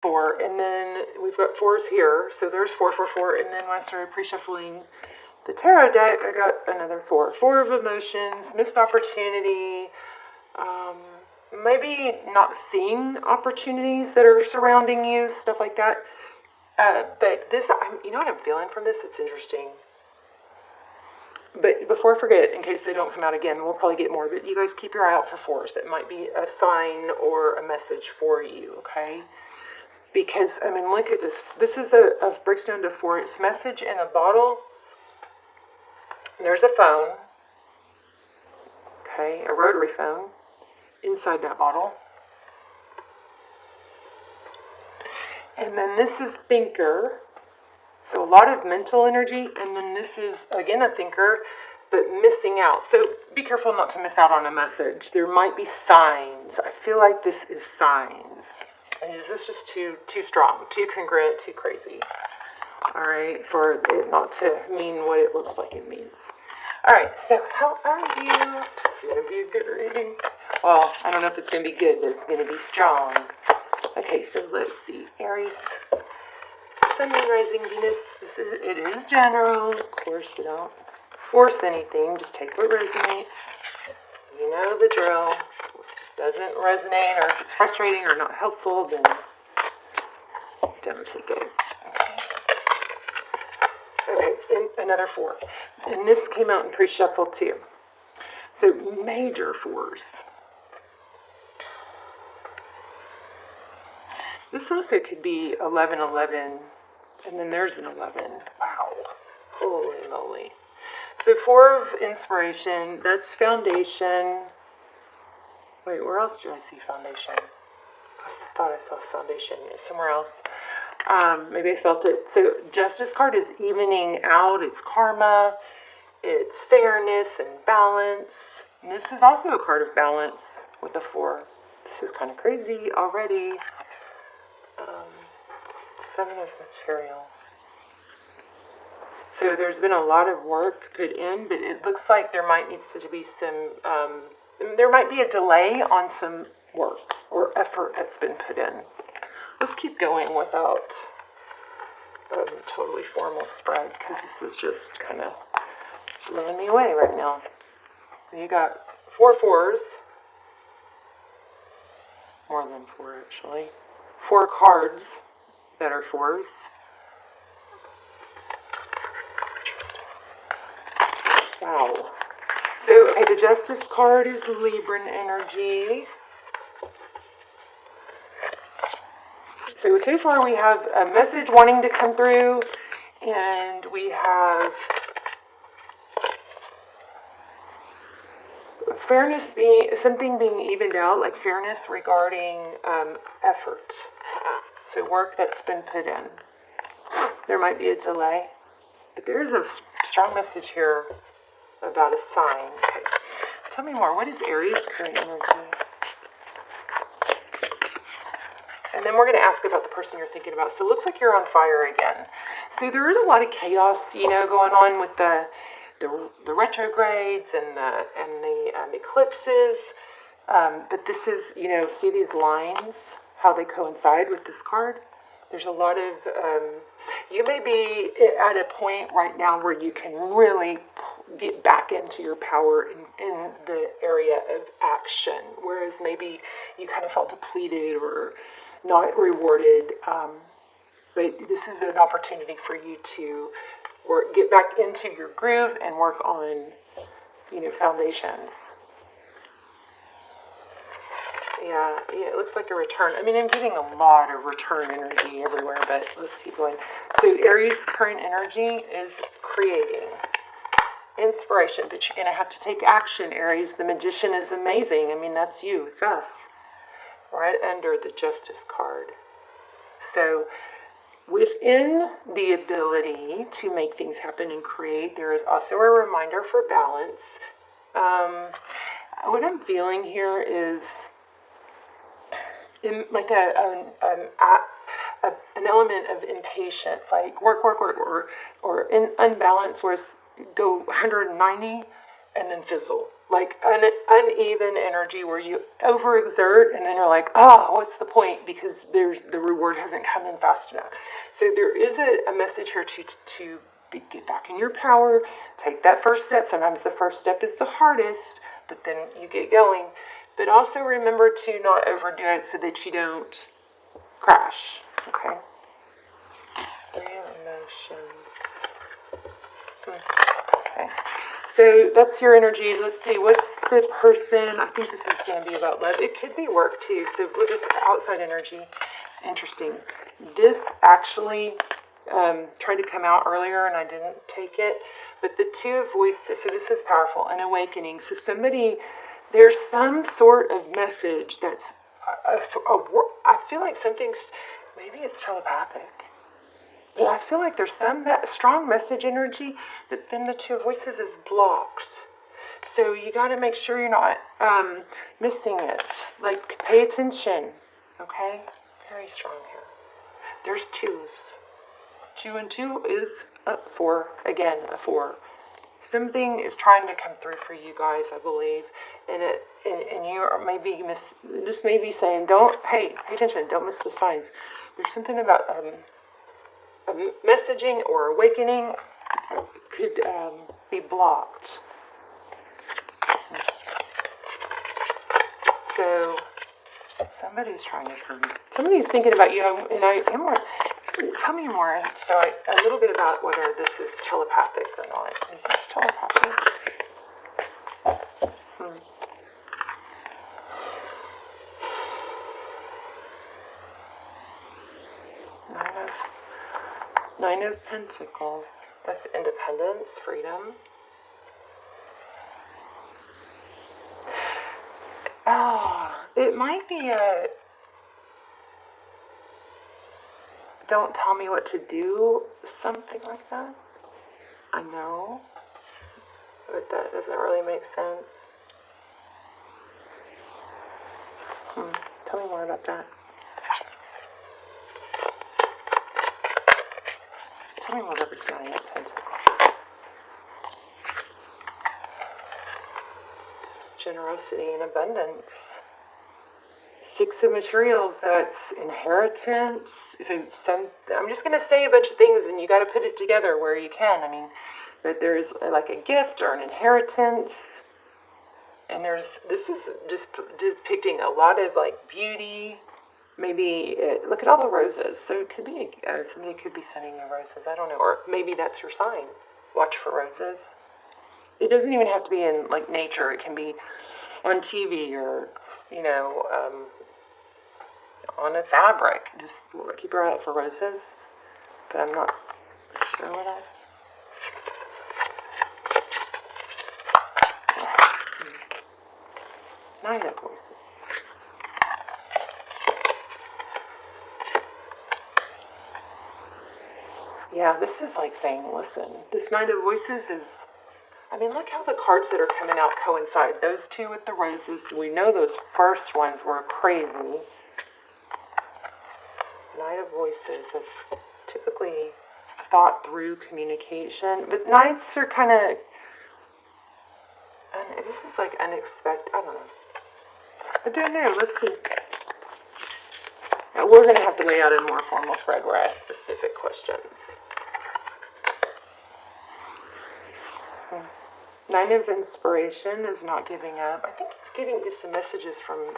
4, and then we've got 4s here, so there's 4, 4, 4, and then when I started pre-shuffling the tarot deck, I got another 4. 4 of emotions, missed opportunity, maybe not seeing opportunities that are surrounding you, stuff like that. But this, you know what I'm feeling from this? It's interesting. But before I forget, in case they don't come out again, we'll probably get more, but you guys keep your eye out for 4s. That might be a sign or a message for you, okay? Because, I mean, look at this. This is breaks down to 4. It's message in a bottle. There's a phone, okay, a rotary phone inside that bottle. And then this is thinker. So a lot of mental energy, and then this is, again, a thinker, but missing out. So be careful not to miss out on a message. There might be signs. I feel like this is signs. And is this just too strong, too congruent, too crazy? All right, for it not to mean what it looks like it means. All right, so how are you? It's going to be a good reading. Well, I don't know if it's going to be good, but it's going to be strong. Okay, so let's see. Aries. Sun, Moon, Rising, Venus. It is general. Of course, you don't force anything. Just take what resonates. You know the drill. If it doesn't resonate, or if it's frustrating or not helpful, then don't take it. Okay, and another 4. And this came out in pre-shuffle too. So major 4s. This also could be 11, 11. And then there's an 11. Wow. Holy moly. So 4 of inspiration. That's foundation. Wait, where else did I see foundation? I thought I saw foundation somewhere else. Maybe I felt it. So Justice card is evening out. It's karma. It's fairness and balance. And this is also a card of balance with a 4. This is kind of crazy already. 7 of materials. So there's been a lot of work put in, but it looks like there might need to be some, there might be a delay on some work or effort that's been put in. Let's keep going without totally formal spread, because this is just kind of blowing me away right now. You got 4 4s. More than 4, actually. 4 cards that are 4s. Wow. So, okay, the Justice card is Libran energy. So far we have a message wanting to come through, and we have fairness something being evened out, like fairness regarding effort. So work that's been put in. There might be a delay, but there's a strong message here about a sign. Okay. Tell me more. What is Aries current energy? And then we're going to ask about the person you're thinking about. So it looks like you're on fire again. So there is a lot of chaos, going on with the retrogrades and the eclipses. But this is, see these lines, how they coincide with this card? There's a lot of, you may be at a point right now where you can really get back into your power in the area of action, whereas maybe you kind of felt depleted or not rewarded. But this is an opportunity for you to get back into your groove and work on, foundations. Yeah, it looks like a return. I mean, I'm getting a lot of return energy everywhere, but let's keep going. So Aries' current energy is creating inspiration, but you're going to have to take action, Aries. The Magician is amazing. I mean, that's you. It's us. Right under the Justice card. So within the ability to make things happen and create, there is also a reminder for balance. What I'm feeling here is like an element of impatience, like work, or in unbalance, where it's go 190 and then fizzle. like uneven energy where you overexert and then you're like, oh, what's the point? Because the reward hasn't come in fast enough. So there is a message here to get back in your power, take that first step. Sometimes the first step is the hardest, but then you get going. But also remember to not overdo it so that you don't crash. Okay? 3 emotions. Okay. So that's your energy. Let's see, what's the person? I think this is going to be about love. It could be work too. So with this outside energy, interesting. This actually tried to come out earlier and I didn't take it. But the 2 of voices, so this is powerful, an awakening. So somebody, there's some sort of message that's, I feel like something's, maybe it's telepathic. But I feel like there's some strong message energy that then the 2 voices is blocked. So you got to make sure you're not missing it. Like, pay attention. Okay? Very strong here. There's 2s. 2 and 2 is a 4. Again, a 4. Something is trying to come through for you guys, I believe. And you are maybe this may be saying, pay attention. Don't miss the signs. There's something about messaging or awakening could be blocked. So somebody's trying to come. Somebody's thinking about you, and I am more. Tell me more. So a little bit about whether this is telepathic or not. Is this telepathic? Nine of Pentacles. That's independence, freedom. It might be a don't tell me what to do, something like that. I know, but that doesn't really make sense. Tell me more about that. Tell me more about this 9 of Pentacles. Generosity and abundance. 6 of materials, that's inheritance. So I'm just going to say a bunch of things and you got to put it together where you can. I mean, but there's like a gift or an inheritance. And this is just depicting a lot of like beauty. Maybe, look at all the roses. So it could be, somebody could be sending you roses. I don't know. Or maybe that's your sign. Watch for roses. It doesn't even have to be in like nature. It can be on TV or, on a fabric. Just keep your eye out for roses. But I'm not sure what else. 9 of Voices. Yeah, this is like saying, listen, this 9 of Voices is, look how the cards that are coming out coincide. Those 2 with the roses. We know those first ones were crazy. 9 of Voices, that's typically thought through communication. But 9s are kind of, and this is like unexpected, I don't know. I don't know, let's see. Now, we're going to have to lay out a more formal spread where I ask specific questions. 9 of Inspiration is not giving up. I think it's getting you some messages from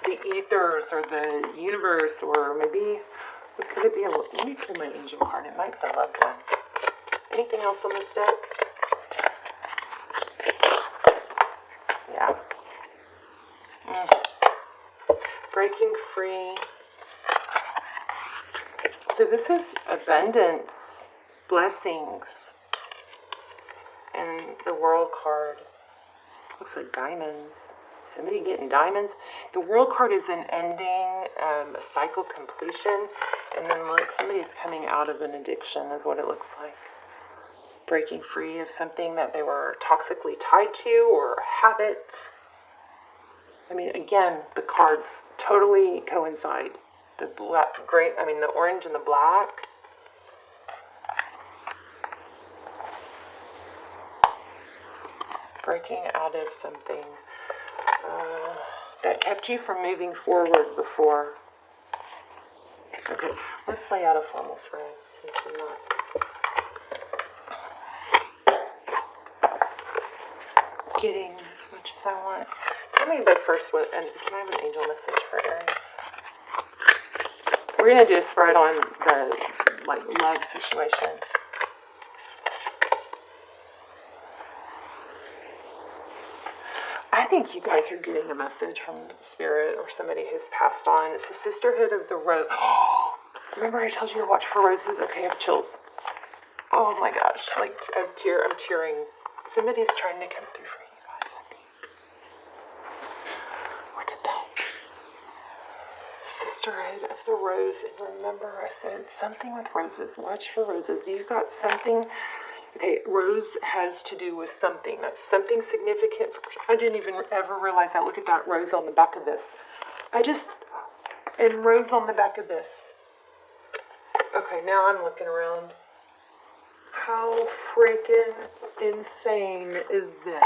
the ethers or the universe, or maybe, what could it be? Let me pull my angel card. It might be a loved one. Anything else on this deck? Yeah. Breaking free. So this is abundance, blessings. And the World card looks like diamonds. Somebody getting diamonds. The World card is an ending, a cycle completion, and then like somebody's coming out of an addiction is what it looks like. Breaking free of something that they were toxically tied to or habits. Again, the cards totally coincide. The the orange and the black. breaking out of something that kept you from moving forward before. Okay, let's lay out a formal spread since I'm not. Getting as much as I want. Tell me the first one, and can I have an angel message for Aries? We're going to do a spread on the, love situation. I think you guys are getting a message from Spirit or somebody who's passed on. It's the Sisterhood of the Rose. Remember I told you to watch for roses? Okay, I have chills. Oh my gosh, I'm tearing. Somebody's trying to come through for you guys, I think. Look at that. Sisterhood of the Rose. And remember I said something with roses. Watch for roses. You got something. Okay, rose has to do with something. That's something significant. I didn't even ever realize that. Look at that rose on the back of this. And rose on the back of this. Okay, now I'm looking around. How freaking insane is this?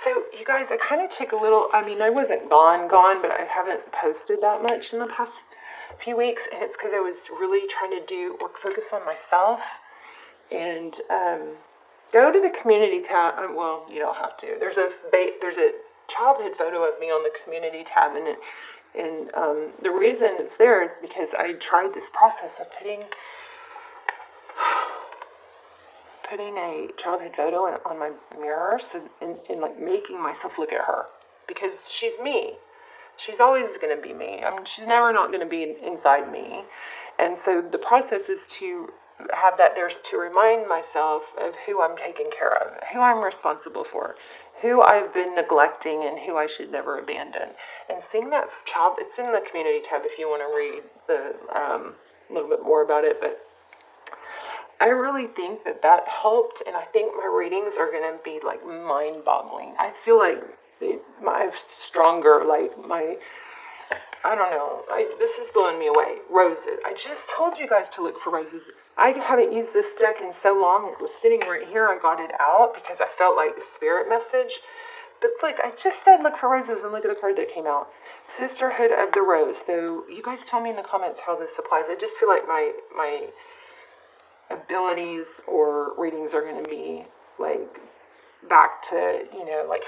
So, you guys, I kind of took a little, I wasn't gone, but I haven't posted that much in the past few weeks, and it's because I was really trying to focus on myself, and go to the community tab. Well, you don't have to. There's a childhood photo of me on the community tab, and the reason it's there is because I tried this process of putting a childhood photo on my mirror, and making myself look at her, because she's me. She's always going to be me. She's never not going to be inside me. And so the process is to have that there to remind myself of who I'm taking care of, who I'm responsible for, who I've been neglecting, and who I should never abandon. And seeing that child, it's in the community tab if you want to read a little bit more about it, but I really think that helped, and I think my readings are going to be mind-boggling. I feel like my stronger, I don't know, this is blowing me away. Roses. I just told you guys to look for roses. I haven't used this deck in so long. It was sitting right here. I got it out because I felt like the spirit message. But look, I just said look for roses, and look at the card that came out. Sisterhood of the Rose. So you guys tell me in the comments how this applies. I just feel like my abilities or readings are going to be back to,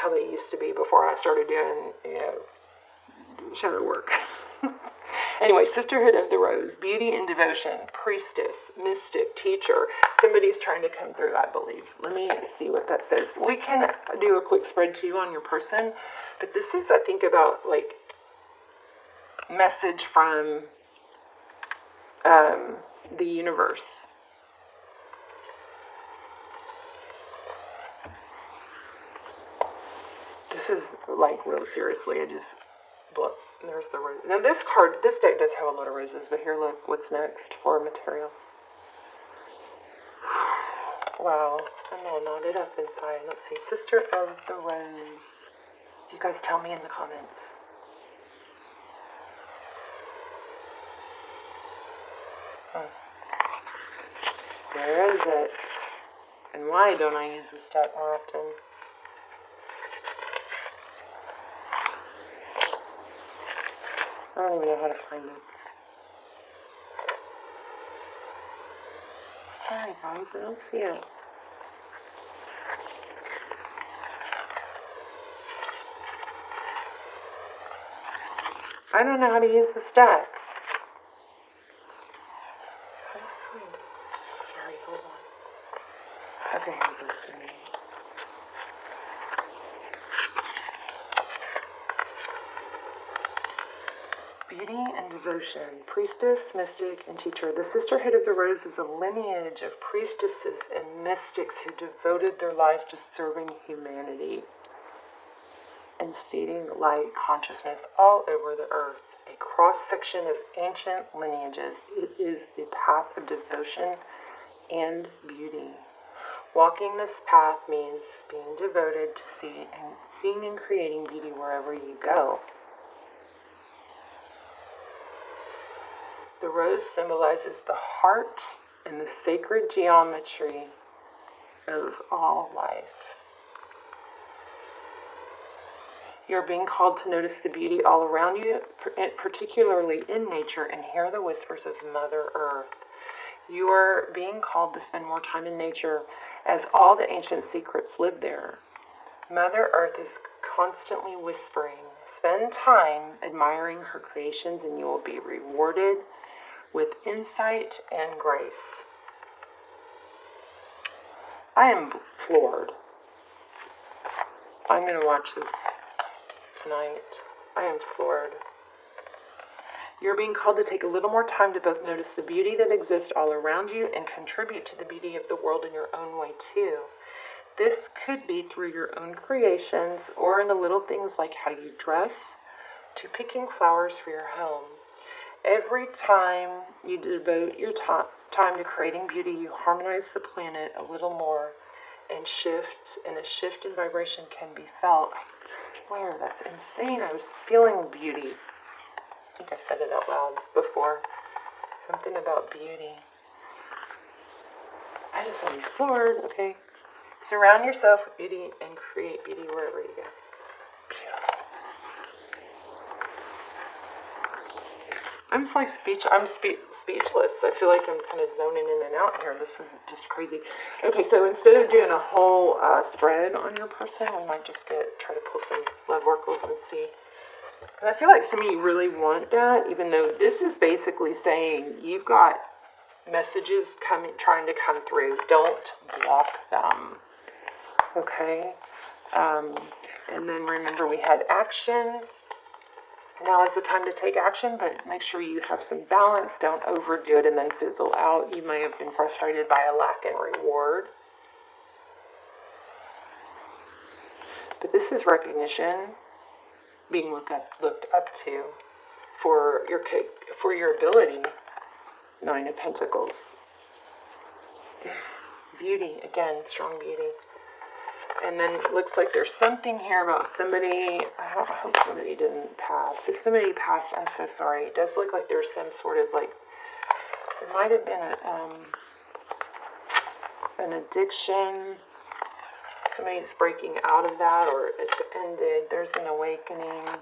how they used to be before I started doing, shadow work. Anyway, Sisterhood of the Rose, beauty and devotion, priestess, mystic, teacher. Somebody's trying to come through, I believe. Let me see what that says. We can do a quick spread too on your person, but this is, I think, about message from the universe. This is real seriously. There's the rose. Now this deck does have a lot of roses, but here, look, what's next for materials. Wow, I'm all knotted up inside. Let's see, Sister of the Rose. You guys tell me in the comments. Where is it? And why don't I use this deck more often? I don't even know how to find it. Sorry guys, I don't see it. I don't know how to use this deck. Sorry, hold on. Okay, I'm listening. Beauty and devotion, priestess, mystic, and teacher. The Sisterhood of the Rose is a lineage of priestesses and mystics who devoted their lives to serving humanity and seeding light consciousness all over the earth. A cross-section of ancient lineages. It is the path of devotion and beauty. Walking this path means being devoted to seeing and creating beauty wherever you go. The rose symbolizes the heart and the sacred geometry of all life. You're being called to notice the beauty all around you, particularly in nature, and hear the whispers of Mother Earth. You are being called to spend more time in nature, as all the ancient secrets live there. Mother Earth is constantly whispering. Spend time admiring her creations, and you will be rewarded with insight and grace. I am floored. I'm going to watch this tonight. I am floored. You're being called to take a little more time to both notice the beauty that exists all around you and contribute to the beauty of the world in your own way too. This could be through your own creations or in the little things like how you dress to picking flowers for your home. Every time you devote your time to creating beauty, you harmonize the planet a little more and a shift in vibration can be felt. I swear, that's insane. I was feeling beauty. I think I said it out loud before. Something about beauty. I just am floored. Okay. Surround yourself with beauty and create beauty wherever you go. Beautiful. I'm just like speechless. I feel like I'm kind of zoning in and out here. This is just crazy. Okay, so instead of doing a whole spread on your person, we might just try to pull some love oracles and see. And I feel like some of you really want that, even though this is basically saying you've got messages trying to come through. Don't block them. Okay? And then remember we had action. Now is the time to take action, but make sure you have some balance. Don't overdo it and then fizzle out. You may have been frustrated by a lack in reward. But this is recognition, being looked up to for your ability. 9 of Pentacles. Beauty, again, strong beauty. And then it looks like there's something here about somebody. I hope somebody didn't pass. If somebody passed, I'm so sorry. It does look like there's some sort of like, there might have been an addiction. Somebody's breaking out of that, or it's ended. There's an awakening.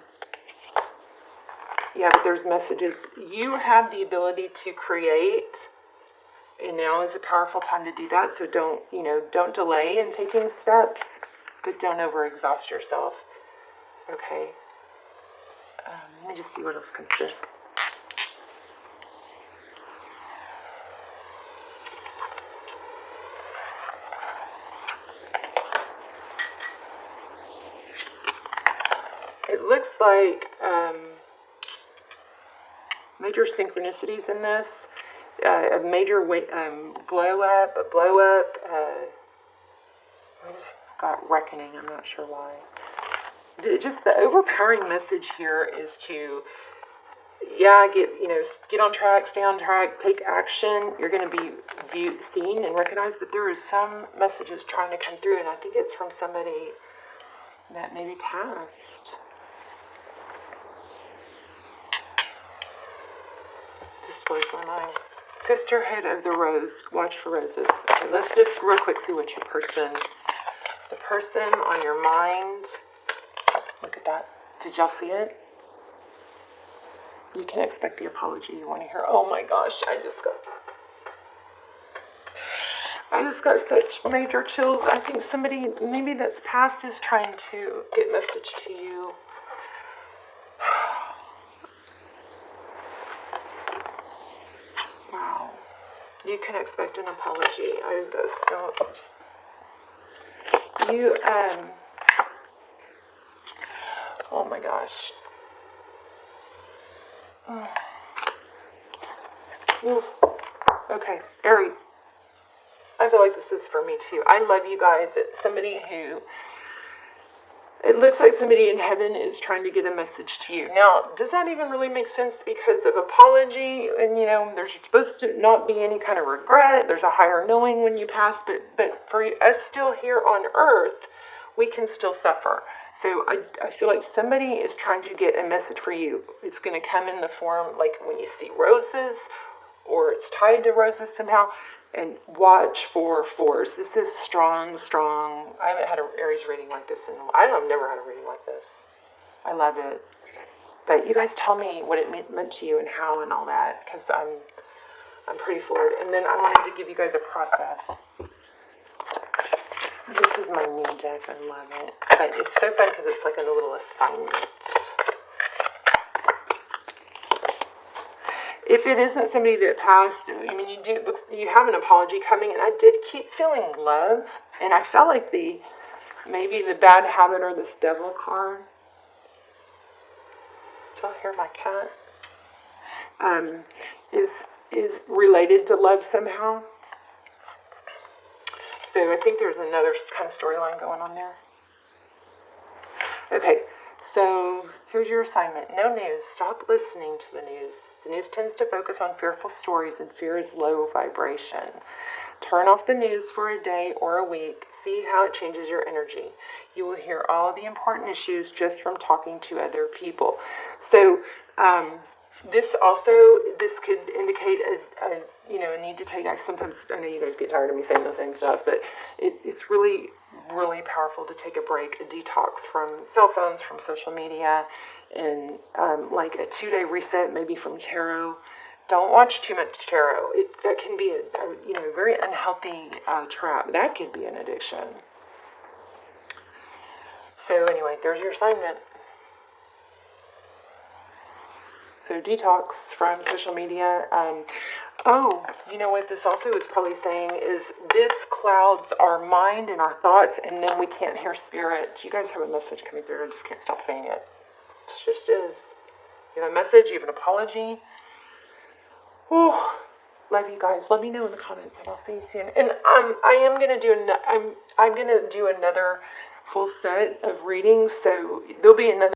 Yeah, but there's messages. You have the ability to create, and now is a powerful time to do that. So don't delay in taking steps, but don't overexhaust yourself. Okay. Let me just see what else comes through. It looks like major synchronicities in this. A major blow up. I just got reckoning. I'm not sure why. Just the overpowering message here is to, get on track, stay on track, take action. You're going to be seen and recognized, but there is some messages trying to come through, and I think it's from somebody that maybe passed. This blows my mind. Sisterhood of the Rose. Watch for roses. Okay, let's just real quick see what the person on your mind. Look at that. Did y'all see it? You can expect the apology you want to hear. Oh my gosh, I just got such major chills. I think somebody maybe that's passed is trying to get a message to you. Wow. You can expect an apology. I was so oh my gosh. Okay, Aries. I feel like this is for me too. I love you guys. It's somebody who, it looks like somebody in heaven is trying to get a message to you. Now, does that even really make sense because of apology? And there's supposed to not be any kind of regret. There's a higher knowing when you pass, but for us still here on earth, we can still suffer. So I feel like somebody is trying to get a message for you. It's going to come in the form like when you see roses, or it's tied to roses somehow. And watch for fours. This is strong, strong. I haven't had an Aries reading like this I've never had a reading like this. I love it. But you guys tell me what it meant to you and how and all that, because I'm pretty floored. And then I wanted to give you guys a process. This is my new deck. I love it. But it's so fun because it's like a little assignment. If it isn't somebody that passed, I mean, you have an apology coming, and I did keep feeling love, and I felt like maybe the bad habit or this devil card. Do y'all hear my cat? Is related to love somehow. So I think there's another kind of storyline going on there. Okay. So here's your assignment. No news. Stop listening to the news. The news tends to focus on fearful stories, and fear is low vibration. Turn off the news for a day or a week. See how it changes your energy. You will hear all the important issues just from talking to other people. So this could indicate a need to take. Sometimes I know you guys get tired of me saying the same stuff, but it's really, really powerful to take a break, a detox from cell phones, from social media, and like a 2-day reset, maybe from tarot. Don't watch too much tarot. That can be a very unhealthy trap. That could be an addiction. So anyway, there's your assignment. So detox from social media. You know what this also is probably saying is this clouds our mind and our thoughts, and then we can't hear spirit. You guys have a message coming through. I just can't stop saying it. It just is. You have a message. You have an apology. Oh, love you guys. Let me know in the comments, and I'll see you soon. And I'm gonna do another full set of readings. So there'll be another.